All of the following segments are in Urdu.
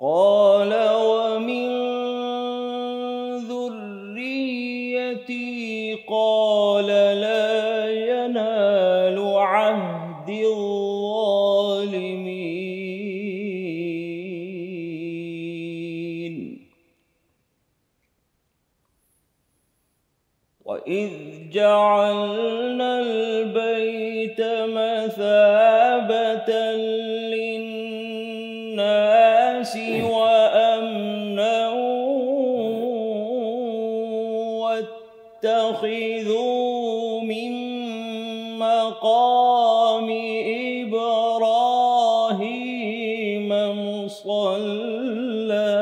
قال ومن ذريتي قال لا ينال عهد الظالمين وإذ جعلنا البيت مثابة للناس وأمنا واتخذوا من مقام إبراهيم مصلى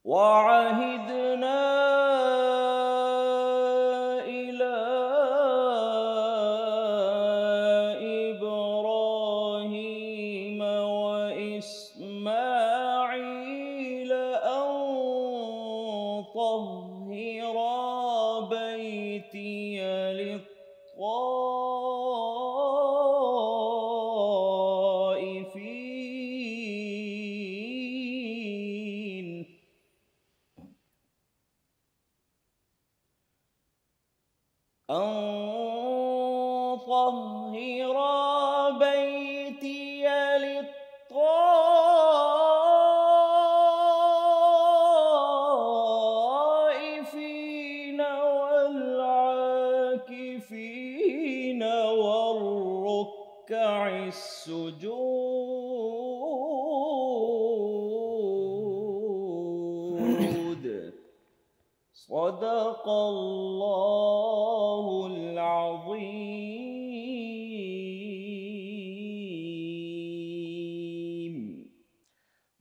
وعهدنا إلى إبراهيم وإسماعيل أن طهرا بيتي للطائفين والعاكفين والركع السجود صدق الله العظيم۔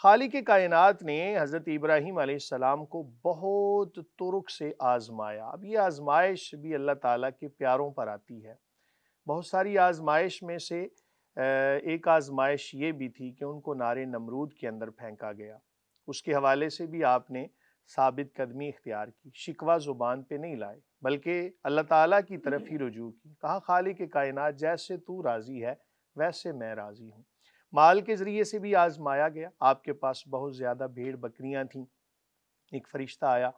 خالق کائنات نے حضرت ابراہیم علیہ السلام کو بہت طرق سے آزمایا۔ اب یہ آزمائش بھی اللہ تعالیٰ کے پیاروں پر آتی ہے۔ بہت ساری آزمائش میں سے ایک آزمائش یہ بھی تھی کہ ان کو نار نمرود کے اندر پھینکا گیا۔ اس کے حوالے سے بھی آپ نے ثابت قدمی اختیار کی، شکوہ زبان پہ نہیں لائے بلکہ اللہ تعالیٰ کی طرف ہی رجوع کی۔ کہا خالق کائنات جیسے تو راضی ہے ویسے میں راضی ہوں۔ مال کے ذریعے سے بھی آزمایا گیا۔ آپ کے پاس بہت زیادہ بھیڑ بکریاں تھیں۔ ایک فرشتہ آیا،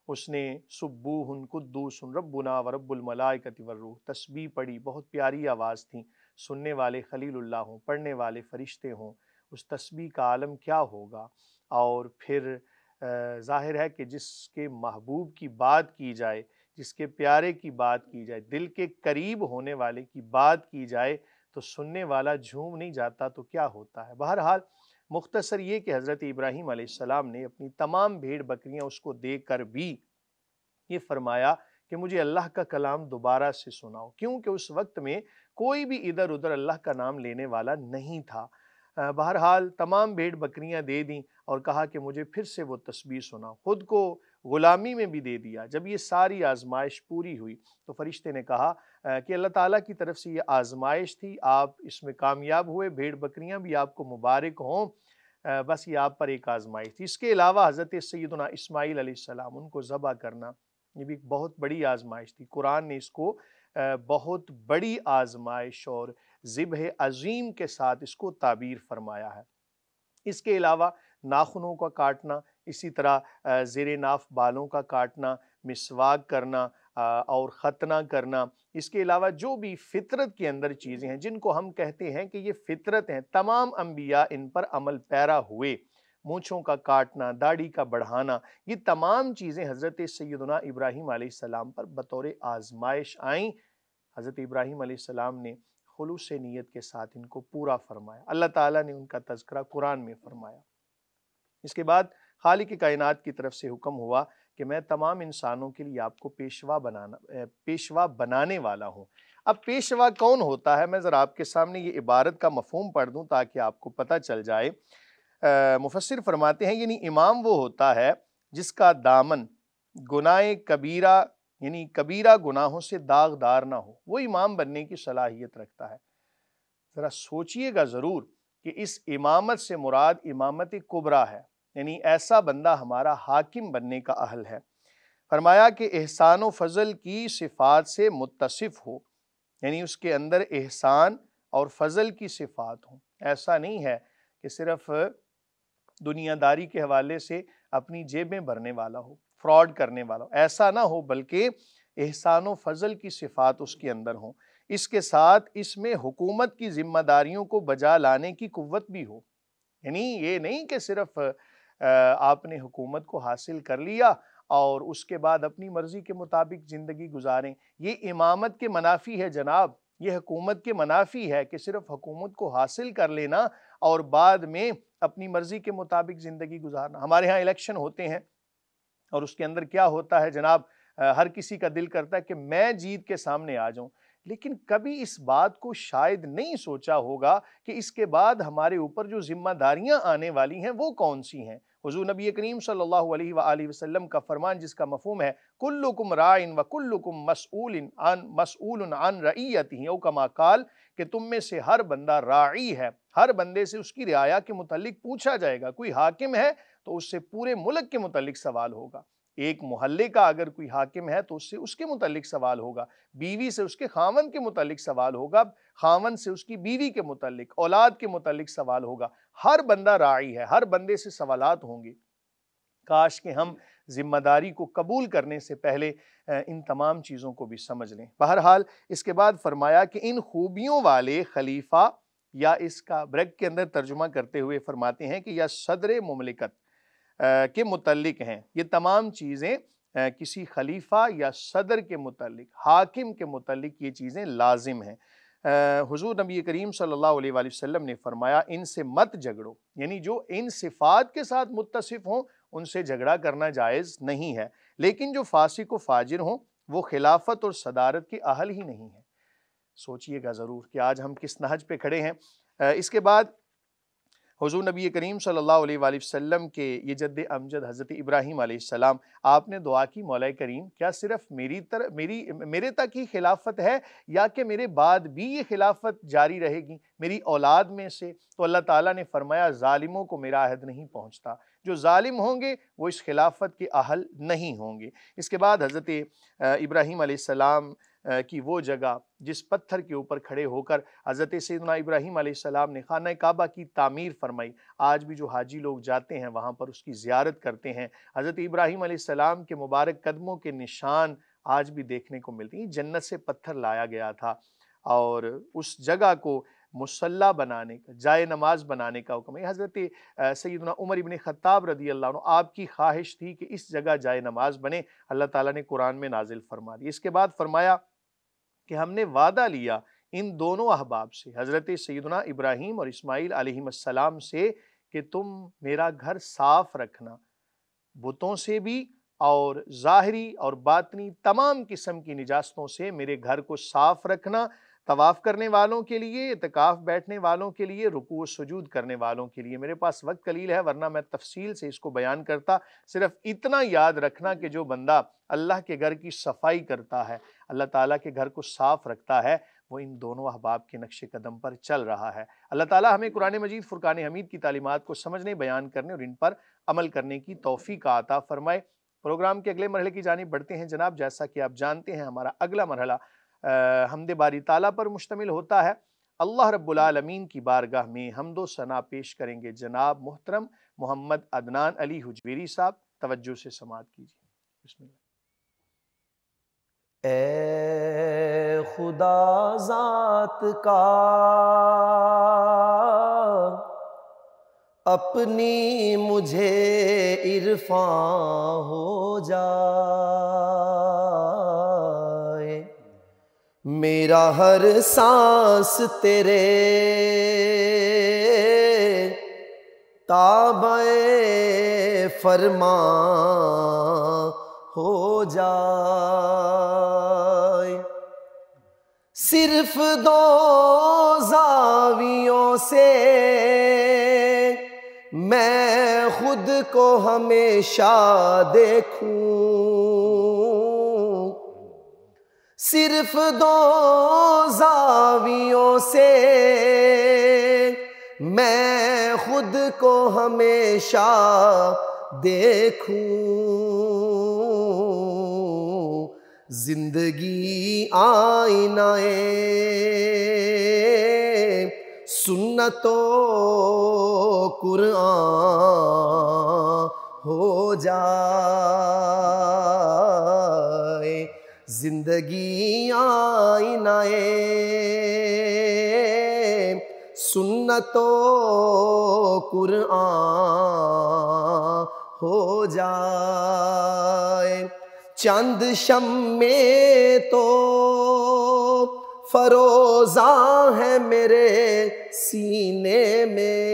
اس نے سبوح قدوس ربنا و رب الملائکۃ والروح تسبیح پڑھی، بہت پیاری آواز تھی۔ سننے والے خلیل اللہ ہوں، پڑھنے والے فرشتے ہوں، اس تسبیح کا عالم کیا ہوگا۔ اور پھر ظاہر ہے کہ جس کے محبوب کی بات کی جائے، جس کے پیارے کی بات کی جائے، دل کے قریب ہونے والے کی بات کی جائے تو سننے والا جھوم نہیں جاتا تو کیا ہوتا ہے۔ بہرحال مختصر یہ کہ حضرت ابراہیم علیہ السلام نے اپنی تمام بھیڑ بکریاں اس کو دے کر بھی یہ فرمایا کہ مجھے اللہ کا کلام دوبارہ سے سناؤ، کیونکہ اس وقت میں کوئی بھی ادھر ادھر اللہ کا نام لینے والا نہیں تھا۔ بہرحال تمام بھیڑ بکریاں دے دیں اور کہا کہ مجھے پھر سے وہ تسبیح سناؤ، خود کو غلامی میں بھی دے دیا۔ جب یہ ساری آزمائش پوری ہوئی تو فرشتے نے کہا کہ اللہ تعالیٰ کی طرف سے یہ آزمائش تھی، آپ اس میں کامیاب ہوئے، بھیڑ بکریاں بھی آپ کو مبارک ہوں، بس یہ آپ پر ایک آزمائش تھی۔ اس کے علاوہ حضرت سیدنا اسماعیل علیہ السلام، ان کو ذبح کرنا، یہ بھی ایک بہت بڑی آزمائش تھی۔ قرآن نے اس کو بہت بڑی آزمائش اور ذبح عظیم کے ساتھ اس کو تعبیر فرمایا ہے۔ اس کے علاوہ ناخنوں کا کاٹنا، اسی طرح زیر ناف بالوں کا کاٹنا، مسواک کرنا اور ختنہ کرنا، اس کے علاوہ جو بھی فطرت کے اندر چیزیں ہیں جن کو ہم کہتے ہیں کہ یہ فطرت ہیں، تمام انبیاء ان پر عمل پیرا ہوئے۔ مونچھوں کا کاٹنا، داڑھی کا بڑھانا، یہ تمام چیزیں حضرت سیدنا ابراہیم علیہ السلام پر بطور آزمائش آئیں۔ حضرت ابراہیم علیہ السلام نے خلوص نیت کے ساتھ ان کو پورا فرمایا۔ اللہ تعالیٰ نے ان کا تذکرہ قرآن میں فرمایا۔ اس کے بعد خالق کائنات کی طرف سے حکم ہوا کہ میں تمام انسانوں کے لیے آپ کو پیشوا بنانے والا ہوں۔ اب پیشوا کون ہوتا ہے؟ میں ذرا آپ کے سامنے یہ عبارت کا مفہوم پڑھ دوں تاکہ آپ کو پتہ چل جائے۔ مفسر فرماتے ہیں یعنی امام وہ ہوتا ہے جس کا دامن گناہ کبیرہ یعنی کبیرہ گناہوں سے داغدار نہ ہو، وہ امام بننے کی صلاحیت رکھتا ہے۔ ذرا سوچئے گا ضرور کہ اس امامت سے مراد امامت کبریٰ ہے، یعنی ایسا بندہ ہمارا حاکم بننے کا اہل ہے۔ فرمایا کہ احسان و فضل کی صفات سے متصف ہو، یعنی اس کے اندر احسان اور فضل کی صفات ہوں۔ ایسا نہیں ہے کہ صرف دنیا داری کے حوالے سے اپنی جیبیں بھرنے والا ہو، فراڈ کرنے والا ہو، ایسا نہ ہو، بلکہ احسان و فضل کی صفات اس کے اندر ہوں۔ اس کے ساتھ اس میں حکومت کی ذمہ داریوں کو بجا لانے کی قوت بھی ہو، یعنی یہ نہیں کہ صرف آپ نے حکومت کو حاصل کر لیا اور اس کے بعد اپنی مرضی کے مطابق زندگی گزاریں۔ یہ امامت کے منافی ہے جناب، یہ حکومت کے منافی ہے کہ صرف حکومت کو حاصل کر لینا اور بعد میں اپنی مرضی کے مطابق زندگی گزارنا۔ ہمارے ہاں الیکشن ہوتے ہیں اور اس کے اندر کیا ہوتا ہے جناب، ہر کسی کا دل کرتا ہے کہ میں جیت کے سامنے آ جاؤں، لیکن کبھی اس بات کو شاید نہیں سوچا ہوگا کہ اس کے بعد ہمارے اوپر جو ذمہ داریاں آنے والی ہیں وہ کون سی ہیں۔ حضور نبی کریم صلی اللہ علیہ وآلہ وسلم کا فرمان جس کا مفہوم ہے کلکم راعٍ وکلکم مسئول عن رعیتہ، او کما قال، کہ تم میں سے ہر بندہ راعی ہے، ہر بندے سے اس کی رعایا کے متعلق پوچھا جائے گا۔ کوئی حاکم ہے تو اس سے پورے ملک کے متعلق سوال ہوگا، ایک محلے کا اگر کوئی حاکم ہے تو اس سے اس کے متعلق سوال ہوگا، بیوی سے اس کے خاوند کے متعلق سوال ہوگا، خاوند سے اس کی بیوی کے متعلق، اولاد کے متعلق سوال ہوگا۔ ہر بندہ راعی ہے، ہر بندے سے سوالات ہوں گے۔ کاش کہ ہم ذمہ داری کو قبول کرنے سے پہلے ان تمام چیزوں کو بھی سمجھ لیں۔ بہرحال اس کے بعد فرمایا کہ ان خوبیوں والے خلیفہ، یا اس کا بریک کے اندر ترجمہ کرتے ہوئے فرماتے ہیں کہ یا صدر مملکت کے متعلق ہیں۔ یہ تمام چیزیں کسی خلیفہ یا صدر کے متعلق، حاکم کے متعلق یہ چیزیں لازم ہیں۔ حضور نبی کریم صلی اللہ علیہ وآلہ وسلم نے فرمایا ان سے مت جھگڑو، یعنی جو ان صفات کے ساتھ متصف ہوں ان سے جھگڑا کرنا جائز نہیں ہے، لیکن جو فاسق و فاجر ہوں وہ خلافت اور صدارت کے اہل ہی نہیں ہیں۔ سوچئے گا ضرور کہ آج ہم کس نہج پہ کھڑے ہیں۔ اس کے بعد حضور نبی کریم صلی اللہ علیہ وآلہ وسلم کے یہ جد امجد حضرت ابراہیم علیہ السلام، آپ نے دعا کی مولا کریم کیا صرف میرے تک ہی خلافت ہے یا کہ میرے بعد بھی یہ خلافت جاری رہے گی میری اولاد میں سے؟ تو اللہ تعالیٰ نے فرمایا ظالموں کو میرا عہد نہیں پہنچتا، جو ظالم ہوں گے وہ اس خلافت کے اہل نہیں ہوں گے۔ اس کے بعد حضرت ابراہیم علیہ السلام کی وہ جگہ جس پتھر کے اوپر کھڑے ہو کر حضرت سیدنا ابراہیم علیہ السلام نے خانہ کعبہ کی تعمیر فرمائی، آج بھی جو حاجی لوگ جاتے ہیں وہاں پر اس کی زیارت کرتے ہیں، حضرت ابراہیم علیہ السلام کے مبارک قدموں کے نشان آج بھی دیکھنے کو ملتے ہیں۔ جنت سے پتھر لایا گیا تھا اور اس جگہ کو مصلی بنانے کا، جائے نماز بنانے کا حکم ہے۔ حضرت سیدنا عمر ابن خطاب رضی اللہ عنہ، آپ کی خواہش تھی کہ اس جگہ جائے نماز بنے، اللہ تعالیٰ نے قرآن میں نازل فرما دی۔ اس کے بعد فرمایا کہ ہم نے وعدہ لیا ان دونوں احباب سے، حضرت سیدنا ابراہیم اور اسماعیل علیہ السلام سے، کہ تم میرا گھر صاف رکھنا، بتوں سے بھی اور ظاہری اور باطنی تمام قسم کی نجاستوں سے میرے گھر کو صاف رکھنا، طواف کرنے والوں کے لیے، اعتکاف بیٹھنے والوں کے لیے، رکوع و سجود کرنے والوں کے لیے۔ میرے پاس وقت قلیل ہے ورنہ میں تفصیل سے اس کو بیان کرتا، صرف اتنا یاد رکھنا کہ جو بندہ اللہ کے گھر کی صفائی کرتا ہے، اللہ تعالیٰ کے گھر کو صاف رکھتا ہے، وہ ان دونوں احباب کے نقش قدم پر چل رہا ہے۔ اللہ تعالیٰ ہمیں قرآن مجید فرقان حمید کی تعلیمات کو سمجھنے، بیان کرنے اور ان پر عمل کرنے کی توفیق عطا فرمائے۔ پروگرام کے اگلے مرحلے کی جانب بڑھتے ہیں جناب۔ جیسا کہ آپ جانتے ہیں ہمارا اگلا مرحلہ حمد باری تعالیٰ پر مشتمل ہوتا ہے۔ اللہ رب العالمین کی بارگاہ میں حمد و ثنا پیش کریں گے جناب محترم محمد عدنان علی حجویری صاحب، توجہ سے سماعت کیجیے۔ بسم اللہ۔ اے خدا ذات کا اپنی مجھے عرفاں ہو جائے، میرا ہر سانس تیرے تابع فرمان ہو جائے۔ صرف دو زاویوں سے میں خود کو ہمیشہ دیکھوں، صرف دو زاویوں سے میں خود کو ہمیشہ دیکھوں۔ زندگی آئینہ سنت و قرآن ہو جائے، زندگی آئینہ سنت و قرآن ہو جائے۔ چند شمع تو فروزاں ہے میرے سینے میں،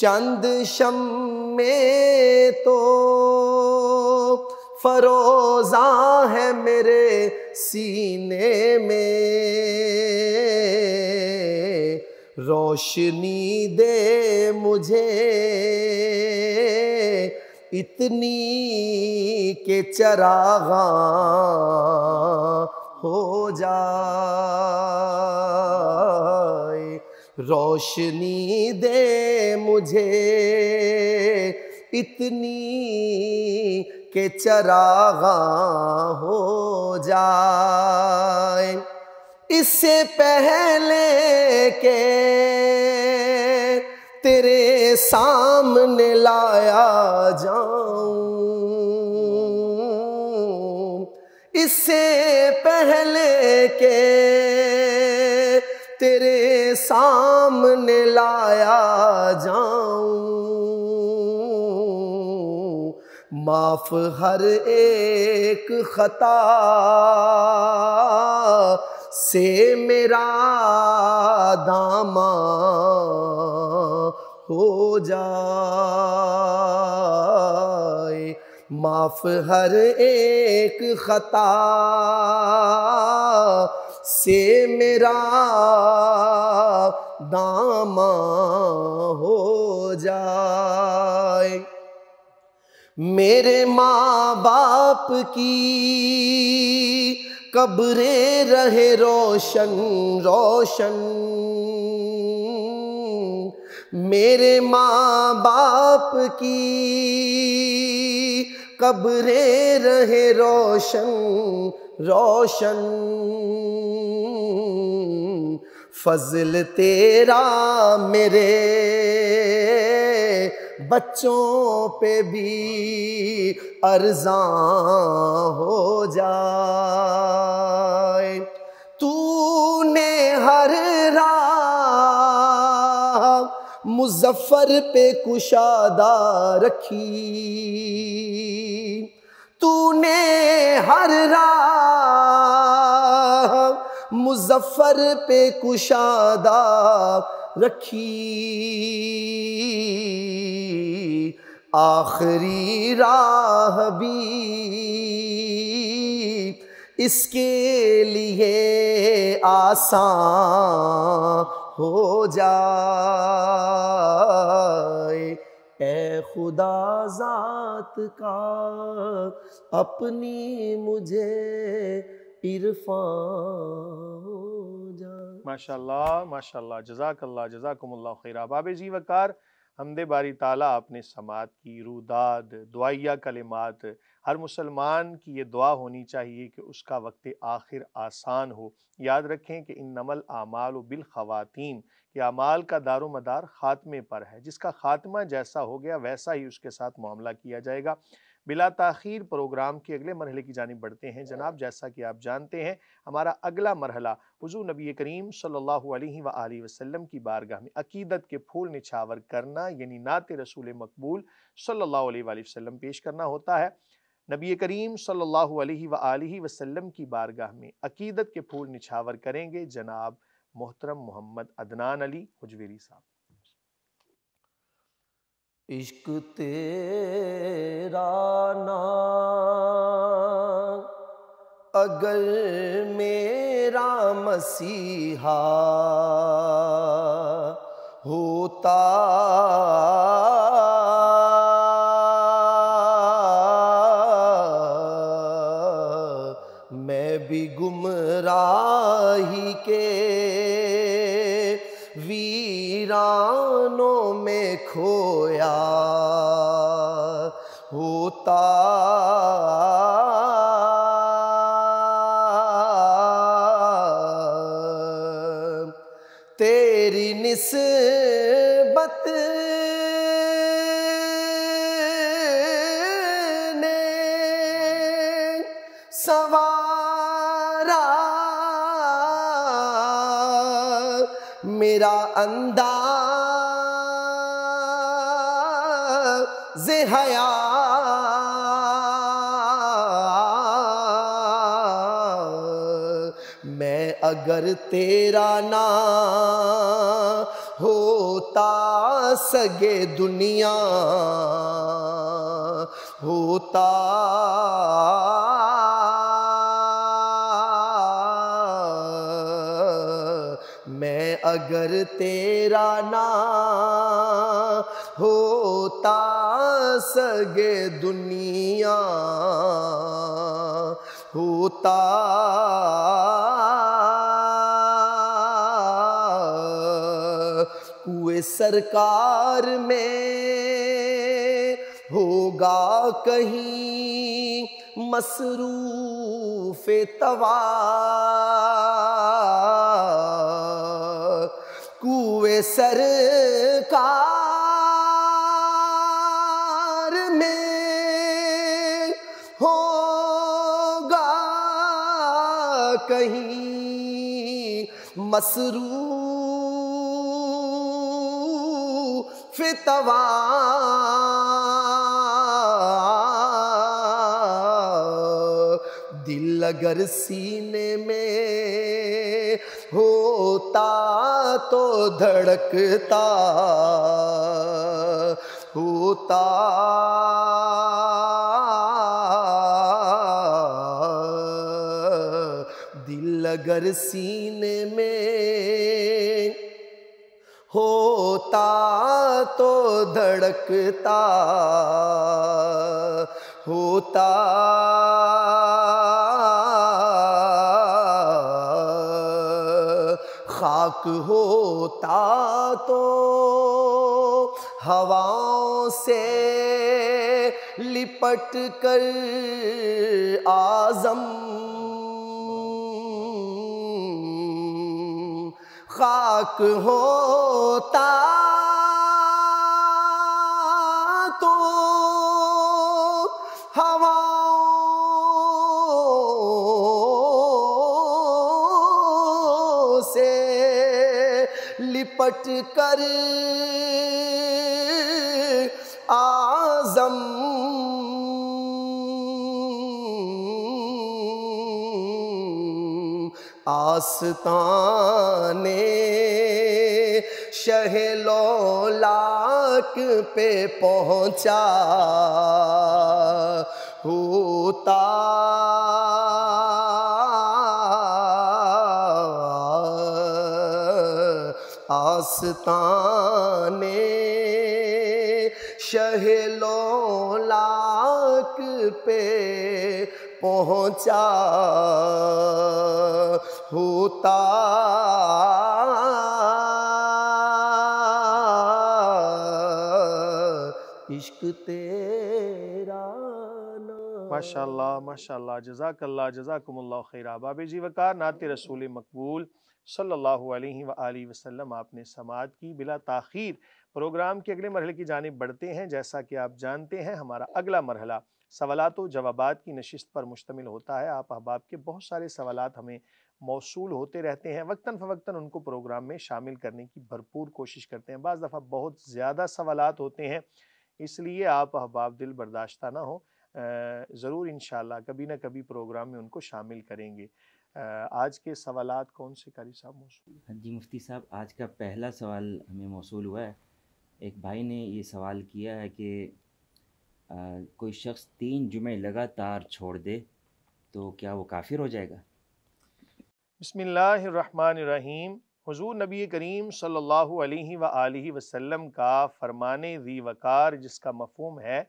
چند شمع تو فروزاں ہے میرے سینے میں، روشنی دے مجھے اتنی کہ چراغاں ہو جائے، روشنی دے مجھے اتنی کہ چراغاں ہو جائے۔ اس سے پہلے کہ تیرے سامنے لایا جاؤں، اس سے پہلے کہ تیرے سامنے لایا جاؤں، معاف ہر ایک خطا سے میرا دامن ہو جائے، معاف ہر ایک خطا سے میرا داماں ہو جائے۔ میرے ماں باپ کی قبریں رہے روشن روشن، میرے ماں باپ کی قبریں رہے روشن روشن، فضل تیرا میرے بچوں پہ بھی ارزاں ہو جائے۔ تو نے ہر راہ مظفر پہ کشادہ رکھی، تو نے ہر راہ مظفر پہ کشادہ رکھی، آخری راہ بھی اس کے لیے آسان ہو جائے۔ اے خدا ذات کا اپنی مجھے عرفان ہو جائے۔ ماشاءاللہ ماشاءاللہ، جزاک اللہ، جزاکم اللہ خیر۔ احباب جی وقار، حمد باری تعالیٰ آپ نے سماعت کی، روداد، دعائیہ کلمات، ہر مسلمان کی یہ دعا ہونی چاہیے کہ اس کا وقت آخر آسان ہو۔ یاد رکھیں کہ انما الاعمال بالخواتیم، کہ اعمال کا دار و مدار خاتمے پر ہے، جس کا خاتمہ جیسا ہو گیا ویسا ہی اس کے ساتھ معاملہ کیا جائے گا۔ بلا تاخیر پروگرام کے اگلے مرحلے کی جانب بڑھتے ہیں۔ جناب، جیسا کہ آپ جانتے ہیں، ہمارا اگلا مرحلہ حضور نبی کریم صلی اللہ علیہ وآلہ وسلم کی بارگاہ میں عقیدت کے پھول نچھاور کرنا، یعنی نعت رسول مقبول صلی اللہ علیہ وآلہ وسلم پیش کرنا ہوتا ہے۔ نبی کریم صلی اللہ علیہ وآلہ وسلم کی بارگاہ میں عقیدت کے پھول نچھاور کریں گے جناب محترم محمد عدنان علی حجویری صاحب۔ عشق تیرا نام اگر میرا مسیحا ہوتا، میں بھی گمراہی کے ویرانوں میں کھویا ہوتا۔ تیری نسبت نے سنوارا میرا انداز حیات، میں اگر تیرا نہ ہوتا سگے دنیا ہوتا، میں اگر تیرا نہ ہوتا سگے دنیا ہوتا، کوئے سرکار میں ہوگا کہیں مصروف طواف، کوئے سرکار میں ہوگا کہیں مصروف طواف، دل اگر سینے میں ہوتا تو دھڑکتا ہوتا، دل اگر سینے میں ہوتا تو دھڑکتا ہوتا خاک ہوتا تو ہواؤں سے لپٹ کر اعظم خاک ہوتا تو ہواؤں سے لپٹ کر اعظم آستانے شہ لولاک پہ پہنچا ہوتا آستانے شہ لولاک پہ پہنچا ہوتا عشق تیرا ماشاءاللہ ماشاءاللہ، جزاک اللہ، جزاکم اللہ خیرہ۔ باب جی وقار نعت رسول مقبول صلی اللہ علیہ وآلہ وسلم آپ نے سماعت کی۔ بلا تاخیر پروگرام کے اگلے مرحلے کی جانب بڑھتے ہیں۔ جیسا کہ آپ جانتے ہیں ہمارا اگلا مرحلہ سوالات و جوابات کی نشست پر مشتمل ہوتا ہے۔ آپ احباب کے بہت سارے سوالات ہمیں موصول ہوتے رہتے ہیں، وقتاً فوقتاً ان کو پروگرام میں شامل کرنے کی بھرپور کوشش کرتے ہیں۔ بعض دفعہ بہت زیادہ سوالات ہوتے ہیں، اس لیے آپ احباب دل برداشتہ نہ ہو، ضرور انشاءاللہ کبھی نہ کبھی پروگرام میں ان کو شامل کریں گے۔ آج کے سوالات کون سے قاری صاحب موصول؟ جی مفتی صاحب، آج کا پہلا سوال ہمیں موصول ہوا ہے۔ ایک بھائی نے یہ سوال کیا ہے کہ کوئی شخص 3 جمعے لگاتار چھوڑ دے تو کیا وہ کافر ہو جائے گا؟ بسم اللہ الرحمن الرحیم۔ حضور نبی کریم صلی اللہ علیہ وآلہ وسلم کا فرمان ذی وقار جس کا مفہوم ہے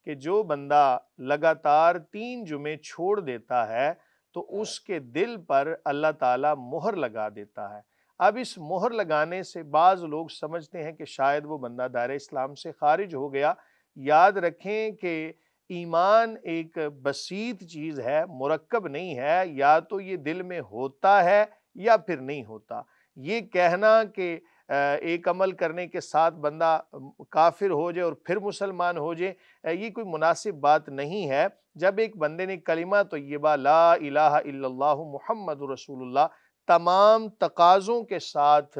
کہ جو بندہ لگاتار 3 جمعے چھوڑ دیتا ہے تو اس کے دل پر اللہ تعالیٰ مہر لگا دیتا ہے۔ اب اس مہر لگانے سے بعض لوگ سمجھتے ہیں کہ شاید وہ بندہ دائرہ اسلام سے خارج ہو گیا۔ یاد رکھیں کہ ایمان ایک بسیط چیز ہے، مرکب نہیں ہے، یا تو یہ دل میں ہوتا ہے یا پھر نہیں ہوتا۔ یہ کہنا کہ ایک عمل کرنے کے ساتھ بندہ کافر ہو جائے اور پھر مسلمان ہو جائے، یہ کوئی مناسب بات نہیں ہے۔ جب ایک بندے نے کلمہ طیبہ لا الہ الا اللہ محمد رسول اللہ تمام تقاضوں کے ساتھ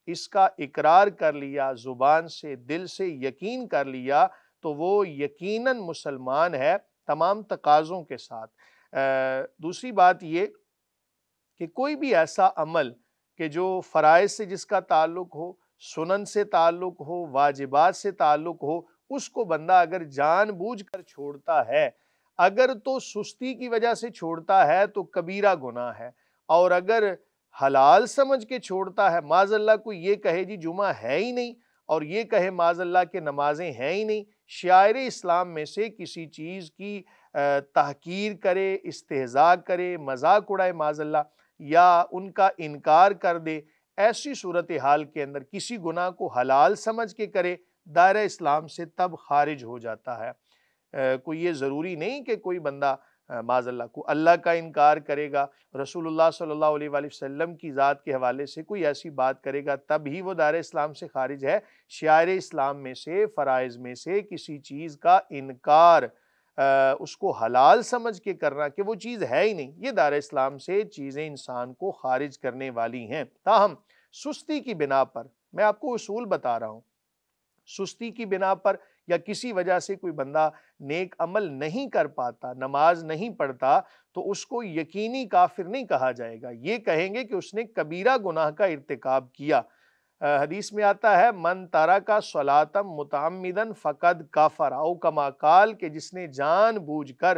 اس کا اقرار کر لیا، زبان سے دل سے یقین کر لیا، تو وہ یقیناً مسلمان ہے تمام تقاضوں کے ساتھ۔ دوسری بات یہ کہ کوئی بھی ایسا عمل کہ جو فرائض سے جس کا تعلق ہو، سنن سے تعلق ہو، واجبات سے تعلق ہو، اس کو بندہ اگر جان بوجھ کر چھوڑتا ہے، اگر تو سستی کی وجہ سے چھوڑتا ہے تو کبیرہ گناہ ہے، اور اگر حلال سمجھ کے چھوڑتا ہے، معاذ اللہ کوئی یہ کہے جی جمعہ ہے ہی نہیں، اور یہ کہے معاذ اللہ کہ نمازیں ہیں ہی نہیں، شعائر اسلام میں سے کسی چیز کی تحقیر کرے، استہزاء کرے، مذاق اڑائے معاذ اللہ، یا ان کا انکار کر دے، ایسی صورتحال کے اندر کسی گناہ کو حلال سمجھ کے کرے، دائرہ اسلام سے تب خارج ہو جاتا ہے۔ کوئی یہ ضروری نہیں کہ کوئی بندہ معاذ اللہ کو اللہ کا انکار کرے گا، رسول اللہ صلی اللہ علیہ وآلہ وسلم کی ذات کے حوالے سے کوئی ایسی بات کرے گا تب ہی وہ دائرہ اسلام سے خارج ہے۔ شعائر اسلام میں سے، فرائض میں سے کسی چیز کا انکار، اس کو حلال سمجھ کے کرنا کہ وہ چیز ہے ہی نہیں، یہ دائرہ اسلام سے چیزیں انسان کو خارج کرنے والی ہیں۔ تاہم سستی کی بنا پر، میں آپ کو اصول بتا رہا ہوں، سستی کی بنا پر یا کسی وجہ سے کوئی بندہ نیک عمل نہیں کر پاتا، نماز نہیں پڑھتا، تو اس کو یقینی کافر نہیں کہا جائے گا۔ یہ کہیں گے کہ اس نے کبیرہ گناہ کا ارتکاب کیا۔ حدیث میں آتا ہے من ترک صلاۃ متعمدا فقد کفر، او کما قال، کہ جس نے جان بوجھ کر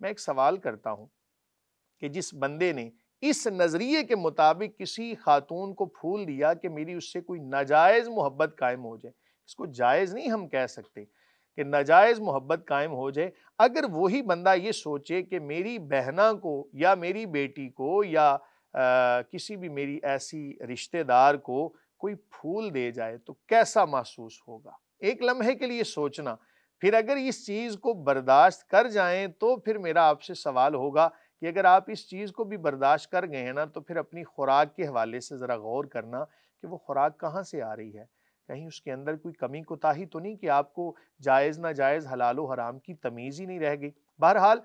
میں ایک سوال کرتا ہوں کہ جس بندے نے اس نظریے کے مطابق کسی خاتون کو پھول دیا کہ میری اس سے کوئی ناجائز محبت قائم ہو جائے، اس کو جائز نہیں ہم کہہ سکتے کہ ناجائز محبت قائم ہو جائے، اگر وہی بندہ یہ سوچے کہ میری بہنا کو یا میری بیٹی کو یا کسی بھی میری ایسی رشتہ دار کو کوئی پھول دے جائے تو کیسا محسوس ہوگا؟ ایک لمحے کے لیے سوچنا، پھر اگر اس چیز کو برداشت کر جائیں تو پھر میرا آپ سے سوال ہوگا کہ اگر آپ اس چیز کو بھی برداشت کر گئے ہیں نا تو پھر اپنی خوراک کے حوالے سے ذرا غور کرنا کہ وہ خوراک کہاں سے آ رہی ہے، کہیں اس کے اندر کوئی کمی کوتاہی تو نہیں کہ آپ کو جائز ناجائز حلال و حرام کی تمیز ہی نہیں رہ گئی۔ بہرحال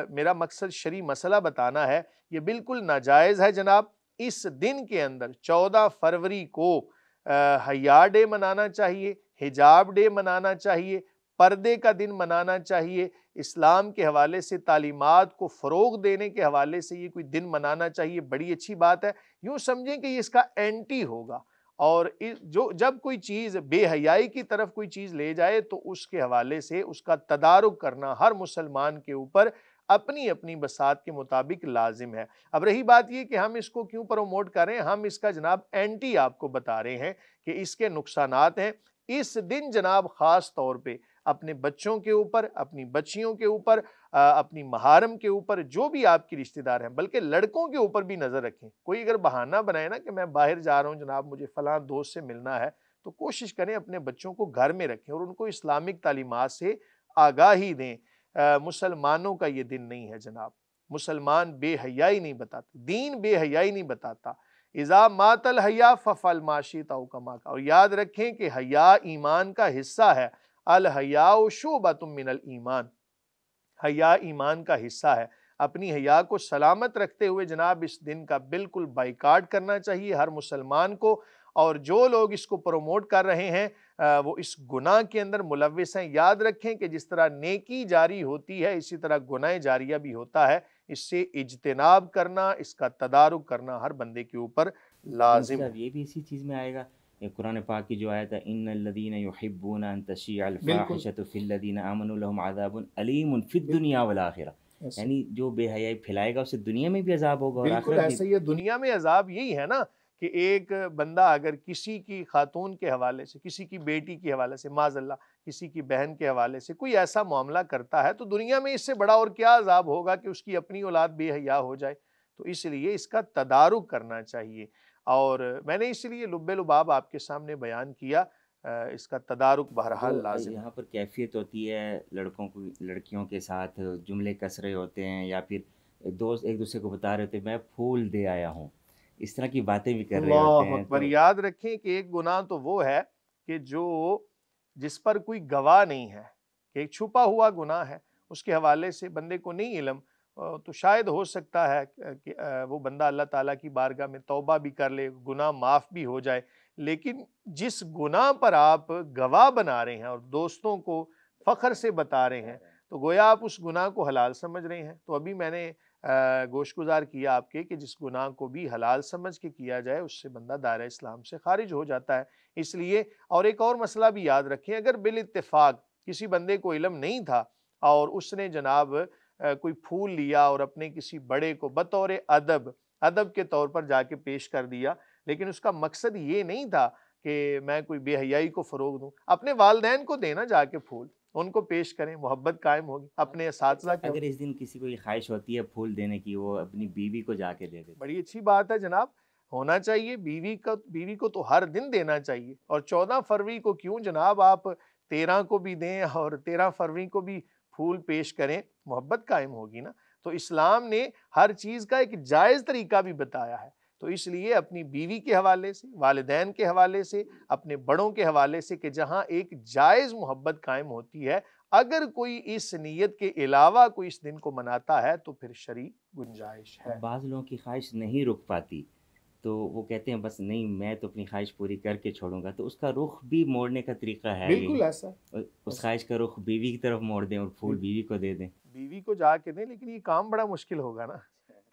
میرا مقصد شرعی مسئلہ بتانا ہے، یہ بالکل ناجائز ہے جناب۔ اس دن کے اندر 14 فروری کو حیا ڈے منانا چاہیے، حجاب ڈے منانا چاہیے، پردے کا دن منانا چاہیے، اسلام کے حوالے سے تعلیمات کو فروغ دینے کے حوالے سے یہ کوئی دن منانا چاہیے، بڑی اچھی بات ہے۔ یوں سمجھیں کہ یہ اس کا اینٹی ہوگا، اور جب کوئی چیز بے حیائی کی طرف کوئی چیز لے جائے تو اس کے حوالے سے اس کا تدارک کرنا ہر مسلمان کے اوپر اپنی اپنی بساط کے مطابق لازم ہے۔ اب رہی بات یہ کہ ہم اس کو کیوں پروموٹ کریں، ہم اس کا جناب اینٹی آپ کو بتا رہے ہیں کہ اس کے نقصانات ہیں۔ اس دن جناب خاص طور پہ اپنے بچوں کے اوپر، اپنی بچیوں کے اوپر، اپنی محارم کے اوپر، جو بھی آپ کی رشتہ دار ہیں، بلکہ لڑکوں کے اوپر بھی نظر رکھیں۔ کوئی اگر بہانہ بنائے نا کہ میں باہر جا رہا ہوں جناب، مجھے فلاں دوست سے ملنا ہے، تو کوشش کریں اپنے بچوں کو گھر میں رکھیں اور ان کو اسلامک تعلیمات سے آگاہی دیں۔ مسلمانوں کا یہ دن نہیں ہے جناب، مسلمان بے حیائی نہیں بتاتا، دین بے حیائی نہیں بتاتا۔ اذا مات الحیا ففعل ما شئت او کما قال، اور یاد رکھیں کہ حیا ایمان کا حصہ ہے۔ الحیاء شعبۃ من الایمان، حیا ایمان کا حصہ ہے۔ اپنی حیا کو سلامت رکھتے ہوئے جناب اس دن کا بالکل بائیکاٹ کرنا چاہیے ہر مسلمان کو، اور جو لوگ اس کو پروموٹ کر رہے ہیں وہ اس گناہ کے اندر ملوث ہیں۔ یاد رکھیں کہ جس طرح نیکی جاری ہوتی ہے اسی طرح گناہ جاریہ بھی ہوتا ہے، اس سے اجتناب کرنا، اس کا تدارک کرنا ہر بندے کے اوپر لازم ہے۔ صاحب یہ بھی اسی چیز میں آئے گا، یہ قرآن پاک کی جو آیت ہے ان الذین یحبون ان تشیع الفاحشۃ فی الذین آمنوا لهم عذاب علیم فی الدنیا والآخرہ، یعنی جو بے حیائی پھیلائے گا اسے دنیا میں بھی عذاب ہوگا اور بالکل آخرت ایسا ہی ہے۔ دنیا میں عذاب یہی ہے نا کہ ایک بندہ اگر کسی کی خاتون کے حوالے سے، کسی کی بیٹی کے حوالے سے، معاذ اللہ کسی کی بہن کے حوالے سے کوئی ایسا معاملہ کرتا ہے تو دنیا میں اس سے بڑا اور کیا عذاب ہوگا کہ اس کی اپنی اولاد بے حیا ہو جائے۔ تو اس لیے اس کا تدارک کرنا چاہیے، اور میں نے اس لیے لب لباب آپ کے سامنے بیان کیا، اس کا تدارک بہرحال لازم ہے۔ یہاں پر کیفیت ہوتی ہے لڑکوں کو لڑکیوں کے ساتھ جملے کس رہے ہوتے ہیں، یا پھر دوست ایک دوسرے کو بتا رہے ہوتے ہیں میں پھول دے آیا ہوں، اس طرح کی باتیں بھی کر رہے ہوتے اللہ ہیں۔ اکبر۔ یاد رکھیں کہ ایک گناہ تو وہ ہے کہ جس پر کوئی گواہ نہیں ہے، کہ ایک چھپا ہوا گناہ ہے، اس کے حوالے سے بندے کو نہیں علم، تو شاید ہو سکتا ہے کہ وہ بندہ اللہ تعالیٰ کی بارگاہ میں توبہ بھی کر لے، گناہ معاف بھی ہو جائے، لیکن جس گناہ پر آپ گواہ بنا رہے ہیں اور دوستوں کو فخر سے بتا رہے ہیں تو گویا آپ اس گناہ کو حلال سمجھ رہے ہیں۔ تو ابھی میں نے گوش گزار کیا آپ کے کہ جس گناہ کو بھی حلال سمجھ کے کیا جائے اس سے بندہ دائرہ اسلام سے خارج ہو جاتا ہے۔ اس لیے اور ایک اور مسئلہ بھی یاد رکھیں، اگر بالاتفاق کسی بندے کو علم نہیں تھا اور اس نے جناب کوئی پھول لیا اور اپنے کسی بڑے کو بطور ادب کے طور پر جا کے پیش کر دیا، لیکن اس کا مقصد یہ نہیں تھا کہ میں کوئی بے حیائی کو فروغ دوں، اپنے والدین کو دینا جا کے پھول، ان کو پیش کریں، محبت قائم ہوگی۔ اپنے اساتذہ کے اگر اس دن کسی کو یہ خواہش ہوتی ہے پھول دینے کی، وہ اپنی بیوی کو جا کے دے دے، بڑی اچھی بات ہے جناب، ہونا چاہیے۔ بیوی کو تو ہر دن دینا چاہیے، اور 14 فروری کو کیوں جناب، آپ 13 کو بھی دیں اور 13 فروری کو بھی پھول پیش کریں، محبت قائم ہوگی نا۔ تو اسلام نے ہر چیز کا ایک جائز طریقہ بھی بتایا ہے، تو اس لیے اپنی بیوی کے حوالے سے، والدین کے حوالے سے، اپنے بڑوں کے حوالے سے کہ جہاں ایک جائز محبت قائم ہوتی ہے، اگر کوئی اس نیت کے علاوہ کوئی اس دن کو مناتا ہے تو پھر شرعی گنجائش ہے۔ بعض لوگوں کی خواہش نہیں رک پاتی تو وہ کہتے ہیں بس نہیں میں تو اپنی خواہش پوری کر کے چھوڑوں گا، تو اس کا رخ بھی موڑنے کا طریقہ ہے بالکل یہی، ایسا اس خواہش کا رخ بیوی کی طرف موڑ دیں اور پھول بیوی کو دے دیں۔ بیوی کو جا کے دیں، لیکن یہ کام بڑا مشکل ہوگا نا۔